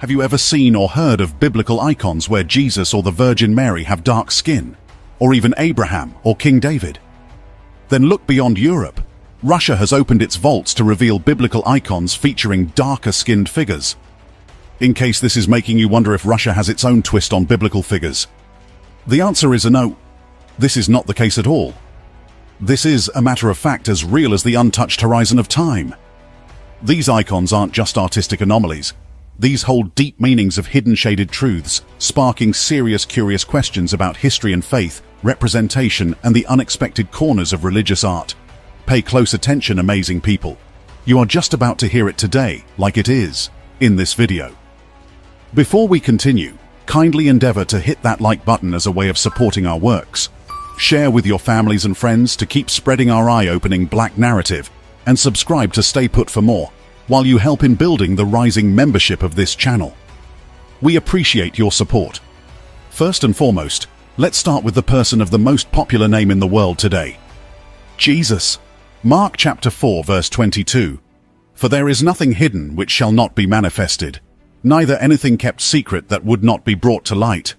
Have you ever seen or heard of biblical icons where Jesus or the Virgin Mary have dark skin, or even Abraham or King David? Then look beyond Europe. Russia has opened its vaults to reveal biblical icons featuring darker-skinned figures. In case this is making you wonder if Russia has its own twist on biblical figures, the answer is a no. This is not the case at all. This is, a matter of fact, as real as the untouched horizon of time. These icons aren't just artistic anomalies. These hold deep meanings of hidden shaded truths, sparking serious, curious questions about history and faith, representation, and the unexpected corners of religious art. Pay close attention, amazing people. You are just about to hear it today, like it is, in this video. Before we continue, kindly endeavor to hit that like button as a way of supporting our works. Share with your families and friends to keep spreading our eye-opening black narrative, and subscribe to stay put for more, while you help in building the rising membership of this channel. We appreciate your support. First and foremost, let's start with the person of the most popular name in the world today, Jesus. Mark chapter 4 verse 22. For there is nothing hidden which shall not be manifested, neither anything kept secret that would not be brought to light.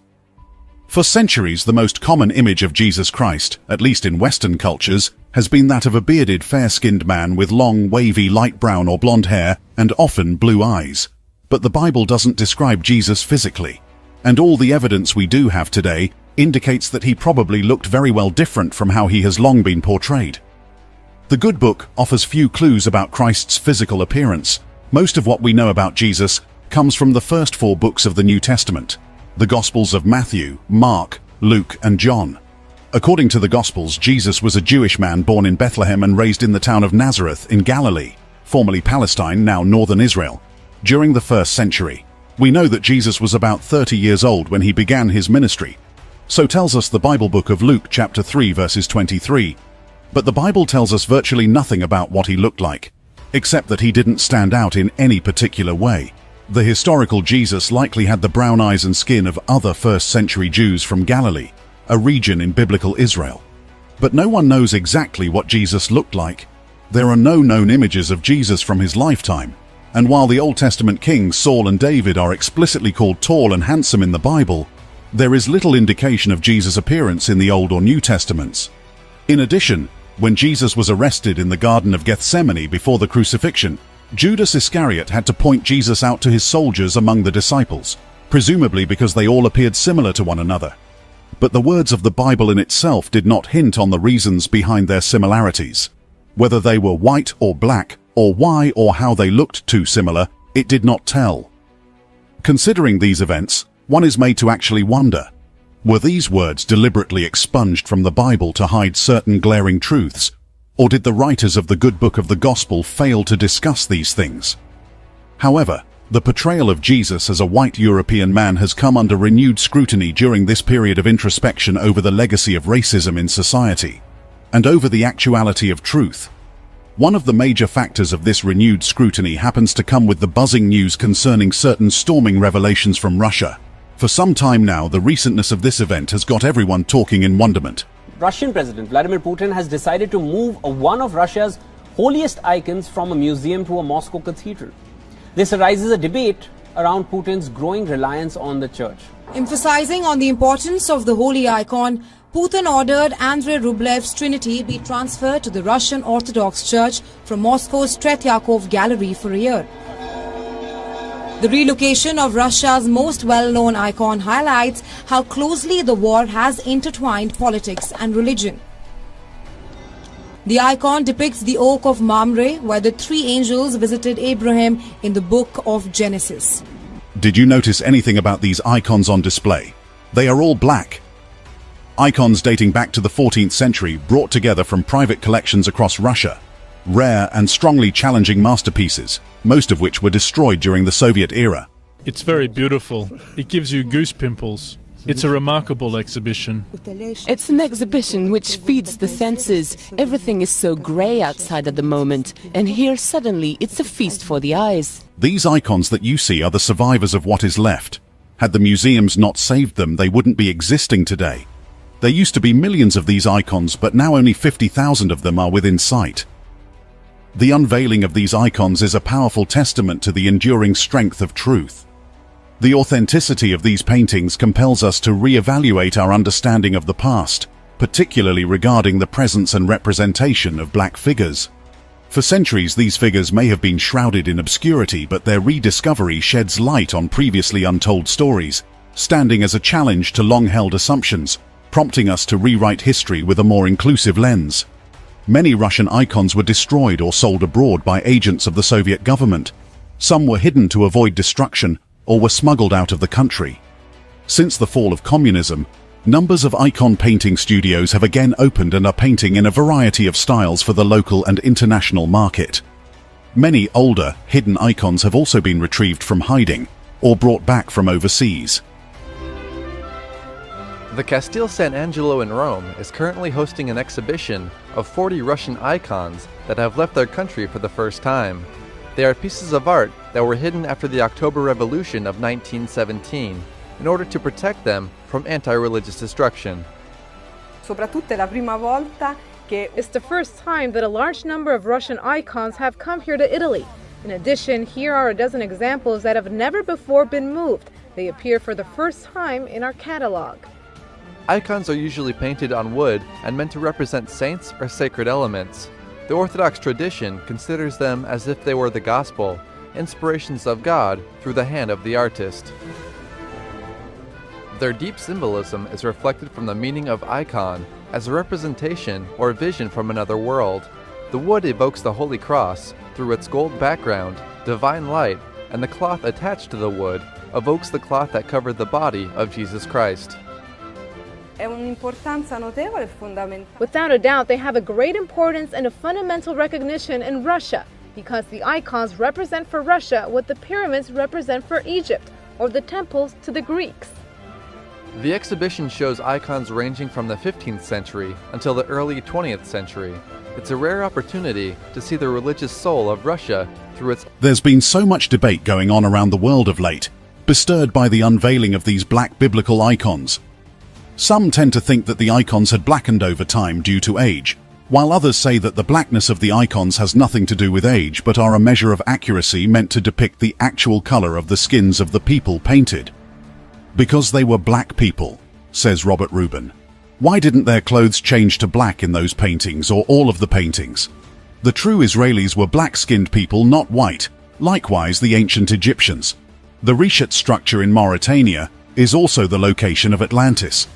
For centuries, the most common image of Jesus Christ, at least in Western cultures, has been that of a bearded, fair-skinned man with long, wavy, light brown or blonde hair and often blue eyes. But the Bible doesn't describe Jesus physically, and all the evidence we do have today indicates that he probably looked very well different from how he has long been portrayed. The Good Book offers few clues about Christ's physical appearance. Most of what we know about Jesus comes from the first 4 books of the New Testament, the Gospels of Matthew, Mark, Luke, and John. According to the Gospels, Jesus was a Jewish man born in Bethlehem and raised in the town of Nazareth in Galilee, formerly Palestine, now northern Israel. During the 1st century, we know that Jesus was about 30 years old when he began his ministry. So tells us the Bible book of Luke chapter 3 verses 23. But the Bible tells us virtually nothing about what he looked like, except that he didn't stand out in any particular way. The historical Jesus likely had the brown eyes and skin of other 1st century Jews from Galilee, a region in biblical Israel. But no one knows exactly what Jesus looked like. There are no known images of Jesus from his lifetime, and while the Old Testament kings Saul and David are explicitly called tall and handsome in the Bible, there is little indication of Jesus' appearance in the Old or New Testaments. In addition, when Jesus was arrested in the Garden of Gethsemane before the crucifixion, Judas Iscariot had to point Jesus out to his soldiers among the disciples, presumably because they all appeared similar to one another. But the words of the Bible in itself did not hint on the reasons behind their similarities. Whether they were white or black, or why or how they looked too similar, it did not tell. Considering these events, one is made to actually wonder, were these words deliberately expunged from the Bible to hide certain glaring truths, or did the writers of the Good Book of the Gospel fail to discuss these things? However, the portrayal of Jesus as a white European man has come under renewed scrutiny during this period of introspection over the legacy of racism in society, and over the actuality of truth. One of the major factors of this renewed scrutiny happens to come with the buzzing news concerning certain storming revelations from Russia. For some time now, the recentness of this event has got everyone talking in wonderment. Russian President Vladimir Putin has decided to move one of Russia's holiest icons from a museum to a Moscow cathedral. This arises a debate around Putin's growing reliance on the church. Emphasizing on the importance of the holy icon, Putin ordered Andrei Rublev's Trinity be transferred to the Russian Orthodox Church from Moscow's Tretyakov Gallery for a year. The relocation of Russia's most well-known icon highlights how closely the war has intertwined politics and religion. The icon depicts the oak of Mamre, where the 3 angels visited Abraham in the book of Genesis. Did you notice anything about these icons on display? They are all black. Icons dating back to the 14th century, brought together from private collections across Russia. Rare and strongly challenging masterpieces, most of which were destroyed during the Soviet era. It's very beautiful. It gives you goose pimples. It's a remarkable exhibition. It's an exhibition which feeds the senses. Everything is so grey outside at the moment, and here suddenly it's a feast for the eyes. These icons that you see are the survivors of what is left. Had the museums not saved them, they wouldn't be existing today. There used to be millions of these icons, but now only 50,000 of them are within sight. The unveiling of these icons is a powerful testament to the enduring strength of truth. The authenticity of these paintings compels us to re-evaluate our understanding of the past, particularly regarding the presence and representation of black figures. For centuries, these figures may have been shrouded in obscurity, but their rediscovery sheds light on previously untold stories, standing as a challenge to long-held assumptions, prompting us to rewrite history with a more inclusive lens. Many Russian icons were destroyed or sold abroad by agents of the Soviet government. Some were hidden to avoid destruction or were smuggled out of the country. Since the fall of communism, numbers of icon painting studios have again opened and are painting in a variety of styles for the local and international market. Many older, hidden icons have also been retrieved from hiding or brought back from overseas. The Castel San Angelo in Rome is currently hosting an exhibition of 40 Russian icons that have left their country for the first time. They are pieces of art that were hidden after the October Revolution of 1917 in order to protect them from anti-religious destruction. It's the first time that a large number of Russian icons have come here to Italy. In addition, here are a dozen examples that have never before been moved. They appear for the first time in our catalog. Icons are usually painted on wood and meant to represent saints or sacred elements. The Orthodox tradition considers them as if they were the gospel, inspirations of God through the hand of the artist. Their deep symbolism is reflected from the meaning of icon as a representation or vision from another world. The wood evokes the Holy Cross through its gold background, divine light, and the cloth attached to the wood evokes the cloth that covered the body of Jesus Christ. Without a doubt, they have a great importance and a fundamental recognition in Russia, because the icons represent for Russia what the pyramids represent for Egypt, or the temples to the Greeks. The exhibition shows icons ranging from the 15th century until the early 20th century. It's a rare opportunity to see the religious soul of Russia through its... There's been so much debate going on around the world of late, bestirred by the unveiling of these black biblical icons. Some tend to think that the icons had blackened over time due to age, while others say that the blackness of the icons has nothing to do with age but are a measure of accuracy meant to depict the actual color of the skins of the people painted. Because they were black people, says Robert Rubin. Why didn't their clothes change to black in those paintings or all of the paintings? The true Israelis were black-skinned people, not white. Likewise, the ancient Egyptians. The Reshet structure in Mauritania is also the location of Atlantis.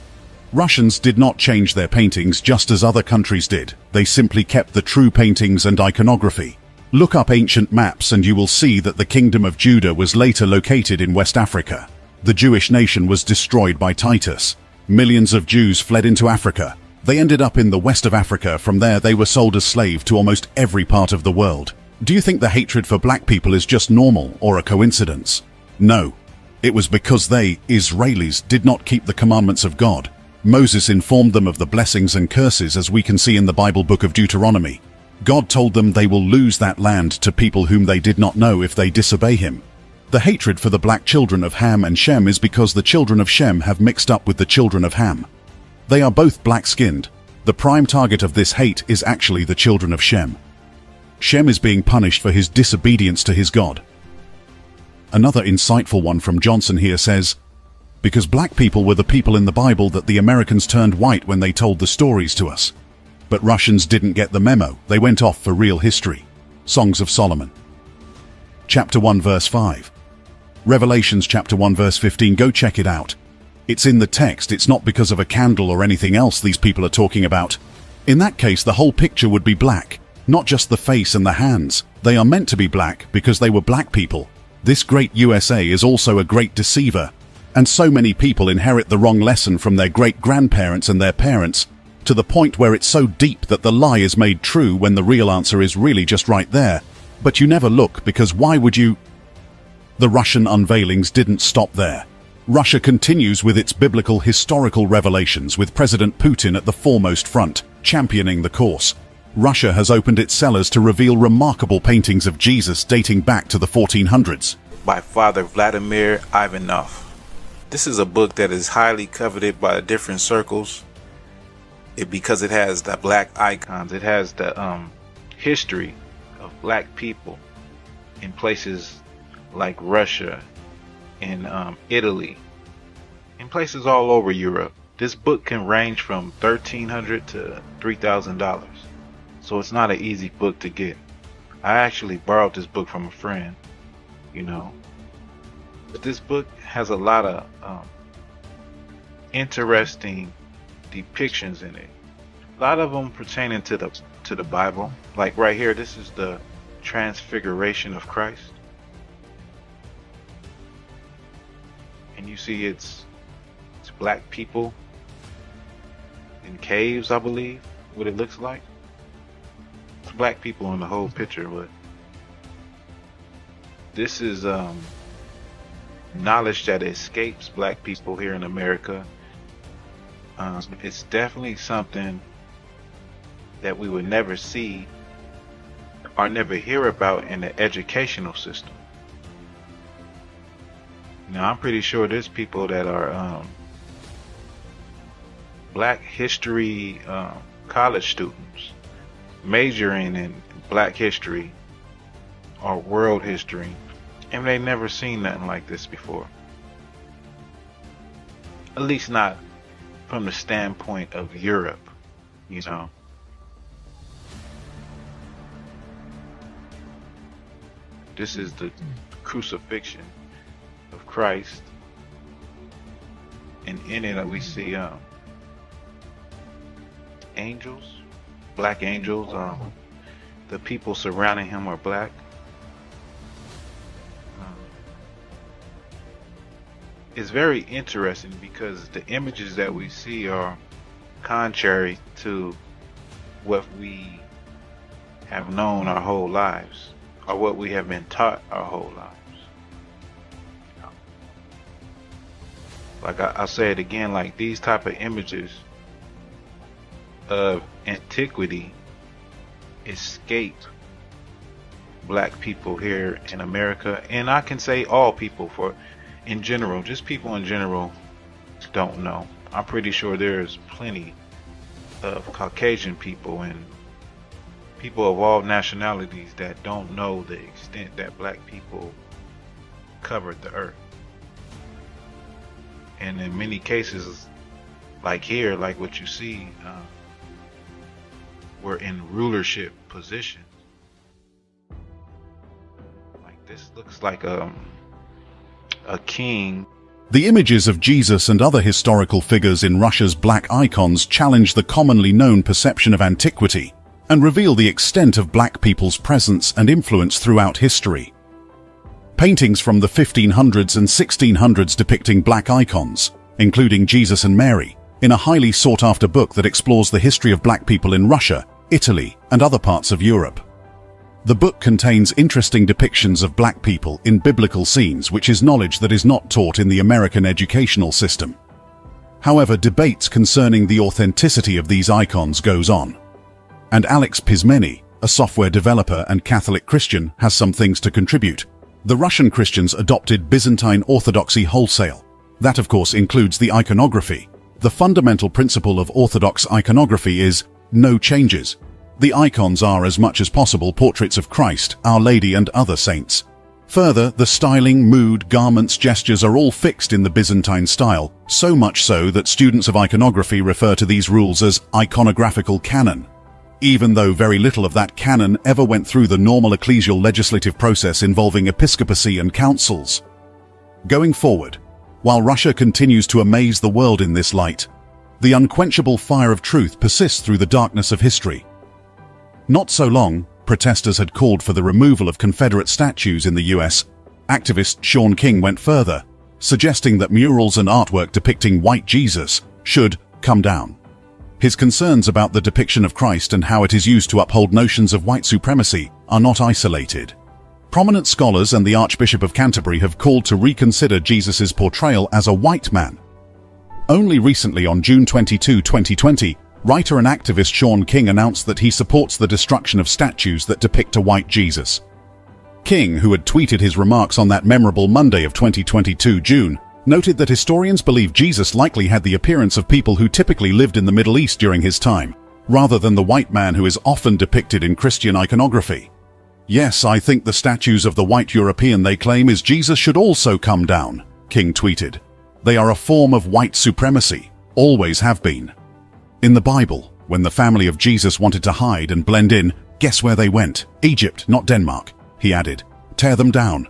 Russians did not change their paintings just as other countries did. They simply kept the true paintings and iconography. Look up ancient maps and you will see that the Kingdom of Judah was later located in West Africa. The Jewish nation was destroyed by Titus. Millions of Jews fled into Africa. They ended up in the west of Africa. From there they were sold as slaves to almost every part of the world. Do you think the hatred for black people is just normal or a coincidence? No. It was because they, Israelis, did not keep the commandments of God. Moses informed them of the blessings and curses, as we can see in the Bible book of Deuteronomy. God told them they will lose that land to people whom they did not know if they disobey him. The hatred for the black children of Ham and Shem is because the children of Shem have mixed up with the children of Ham. They are both black-skinned. The prime target of this hate is actually the children of Shem. Shem is being punished for his disobedience to his God. Another insightful one from Johnson here says, because black people were the people in the Bible that the Americans turned white when they told the stories to us. But Russians didn't get the memo. They went off for real history. Songs of Solomon. Chapter 1 verse 5. Revelations chapter 1 verse 15. Go check it out. It's in the text. It's not because of a candle or anything else these people are talking about. In that case, the whole picture would be black, not just the face and the hands. They are meant to be black because they were black people. This great USA is also a great deceiver. And so many people inherit the wrong lesson from their great-grandparents and their parents, to the point where it's so deep that the lie is made true when the real answer is really just right there. But you never look, because why would you? The Russian unveilings didn't stop there. Russia continues with its biblical historical revelations, with President Putin at the foremost front, championing the course. Russia has opened its cellars to reveal remarkable paintings of Jesus dating back to the 1400s. By Father Vladimir Ivanov. This is a book that is highly coveted by different circles because it has the black icons. It has the history of black people in places like Russia in Italy, in places all over Europe. This book can range from $1,300 to $3,000, so it's not an easy book to get. I actually borrowed this book from a friend, but this book has a lot of interesting depictions in it. A lot of them pertaining to the Bible. Like right here, this is the Transfiguration of Christ, and you see it's black people in caves, I believe, what it looks like. It's black people in the whole picture, but this is knowledge that escapes black people here in America. It's definitely something that we would never see or never hear about in the educational system. Now, I'm pretty sure there's people that are black history college students majoring in black history or world history, and they never seen nothing like this before. At least not from the standpoint of Europe, This is the crucifixion of Christ, and in it we see angels, black angels. The people surrounding him are black. It's very interesting because the images that we see are contrary to what we have known our whole lives, or what we have been taught our whole lives. Like I'll say it again, like these type of images of antiquity escaped black people here in America, and I can say all people, in general, just people in general don't know. I'm pretty sure there's plenty of Caucasian people and people of all nationalities that don't know the extent that black people covered the earth. And in many cases, like here, like what you see, we're in rulership positions. Like this looks like a king. The images of Jesus and other historical figures in Russia's black icons challenge the commonly known perception of antiquity and reveal the extent of black people's presence and influence throughout history. Paintings from the 1500s and 1600s depicting black icons, including Jesus and Mary, in a highly sought-after book that explores the history of black people in Russia, Italy, and other parts of Europe. The book contains interesting depictions of black people in biblical scenes, which is knowledge that is not taught in the American educational system. However, debates concerning the authenticity of these icons goes on. And Alex Pismeni, a software developer and Catholic Christian, has some things to contribute. The Russian Christians adopted Byzantine Orthodoxy wholesale. That, of course, includes the iconography. The fundamental principle of Orthodox iconography is no changes. The icons are, as much as possible, portraits of Christ, Our Lady, and other saints. Further, the styling, mood, garments, gestures are all fixed in the Byzantine style, so much so that students of iconography refer to these rules as iconographical canon, even though very little of that canon ever went through the normal ecclesial legislative process involving episcopacy and councils. Going forward, while Russia continues to amaze the world in this light, the unquenchable fire of truth persists through the darkness of history. Not so long, protesters had called for the removal of Confederate statues in the US. Activist Sean King went further, suggesting that murals and artwork depicting white Jesus should come down. His concerns about the depiction of Christ and how it is used to uphold notions of white supremacy are not isolated. Prominent scholars and the Archbishop of Canterbury have called to reconsider Jesus' portrayal as a white man. Only recently, on June 22, 2020, writer and activist Sean King announced that he supports the destruction of statues that depict a white Jesus. King, who had tweeted his remarks on that memorable Monday of 2022 June, noted that historians believe Jesus likely had the appearance of people who typically lived in the Middle East during his time, rather than the white man who is often depicted in Christian iconography. Yes, I think the statues of the white European they claim is Jesus should also come down, King tweeted. They are a form of white supremacy, always have been. In the Bible, when the family of Jesus wanted to hide and blend in, guess where they went? Egypt, not Denmark, he added. Tear them down.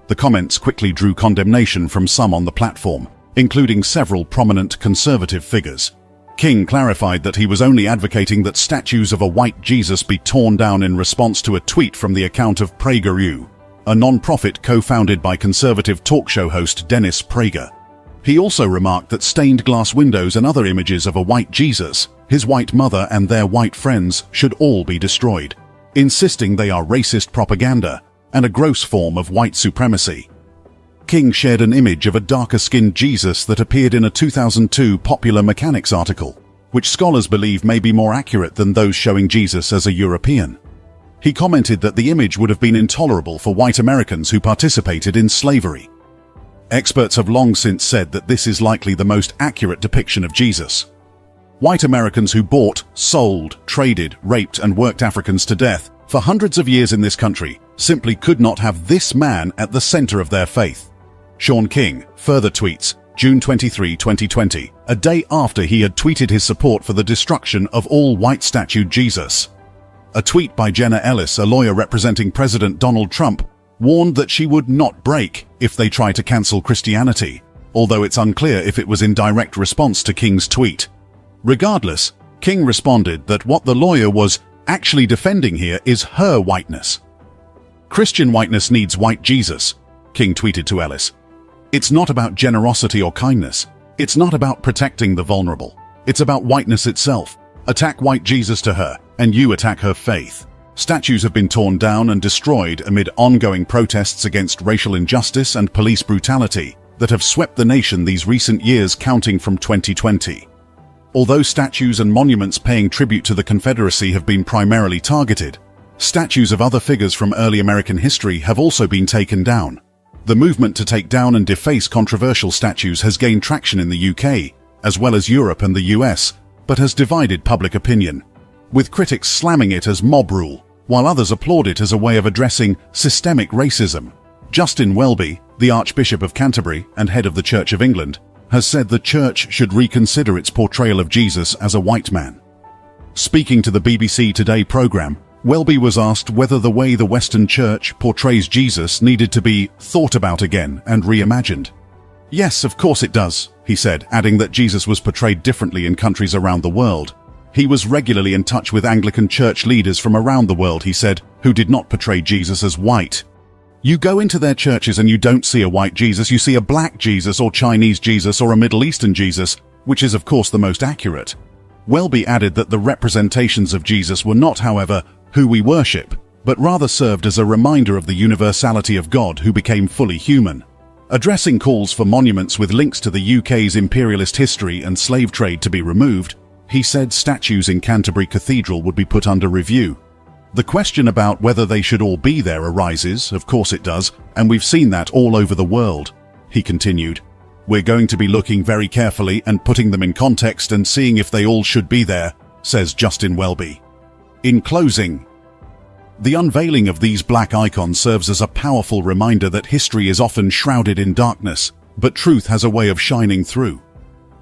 The comments quickly drew condemnation from some on the platform, including several prominent conservative figures. King clarified that he was only advocating that statues of a white Jesus be torn down in response to a tweet from the account of PragerU, a non-profit co-founded by conservative talk show host Dennis Prager. He also remarked that stained glass windows and other images of a white Jesus, his white mother and their white friends should all be destroyed, insisting they are racist propaganda and a gross form of white supremacy. King shared an image of a darker-skinned Jesus that appeared in a 2002 Popular Mechanics article, which scholars believe may be more accurate than those showing Jesus as a European. He commented that the image would have been intolerable for white Americans who participated in slavery. Experts have long since said that this is likely the most accurate depiction of Jesus. White Americans who bought, sold, traded, raped, and worked Africans to death for hundreds of years in this country simply could not have this man at the center of their faith. Sean King further tweets, June 23, 2020, a day after he had tweeted his support for the destruction of all white-statued Jesus. A tweet by Jenna Ellis, a lawyer representing President Donald Trump, warned that she would not break if they try to cancel Christianity, although it's unclear if it was in direct response to King's tweet. Regardless, King responded that what the lawyer was actually defending here is her whiteness. Christian whiteness needs white Jesus, King tweeted to Ellis. It's not about generosity or kindness. It's not about protecting the vulnerable. It's about whiteness itself. Attack white Jesus to her, and you attack her faith. Statues have been torn down and destroyed amid ongoing protests against racial injustice and police brutality that have swept the nation these recent years, counting from 2020. Although statues and monuments paying tribute to the Confederacy have been primarily targeted, statues of other figures from early American history have also been taken down. The movement to take down and deface controversial statues has gained traction in the UK, as well as Europe and the US, but has divided public opinion, with critics slamming it as mob rule, while others applaud it as a way of addressing systemic racism. Justin Welby, the Archbishop of Canterbury and head of the Church of England, has said the Church should reconsider its portrayal of Jesus as a white man. Speaking to the BBC Today programme, Welby was asked whether the way the Western Church portrays Jesus needed to be thought about again and reimagined. Yes, of course it does, he said, adding that Jesus was portrayed differently in countries around the world. He was regularly in touch with Anglican church leaders from around the world, he said, who did not portray Jesus as white. You go into their churches and you don't see a white Jesus, you see a black Jesus or Chinese Jesus or a Middle Eastern Jesus, which is of course the most accurate. Welby added that the representations of Jesus were not, however, who we worship, but rather served as a reminder of the universality of God who became fully human. Addressing calls for monuments with links to the UK's imperialist history and slave trade to be removed, he said statues in Canterbury Cathedral would be put under review. The question about whether they should all be there arises, of course it does, and we've seen that all over the world, he continued. We're going to be looking very carefully and putting them in context and seeing if they all should be there, says Justin Welby. In closing, the unveiling of these black icons serves as a powerful reminder that history is often shrouded in darkness, but truth has a way of shining through.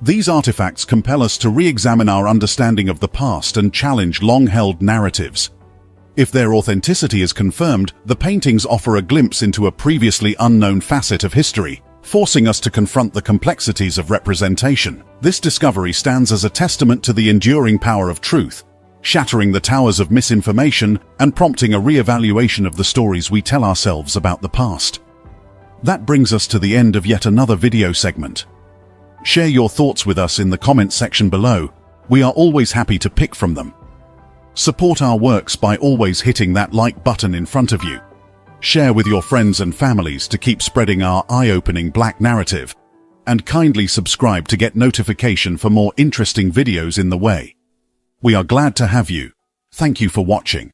These artifacts compel us to re-examine our understanding of the past and challenge long-held narratives. If their authenticity is confirmed, the paintings offer a glimpse into a previously unknown facet of history, forcing us to confront the complexities of representation. This discovery stands as a testament to the enduring power of truth, shattering the towers of misinformation and prompting a re-evaluation of the stories we tell ourselves about the past. That brings us to the end of yet another video segment. Share your thoughts with us in the comments section below. We are always happy to pick from them. Support our works by always hitting that like button in front of you. Share with your friends and families to keep spreading our eye-opening black narrative. And kindly subscribe to get notification for more interesting videos in the way. We are glad to have you. Thank you for watching.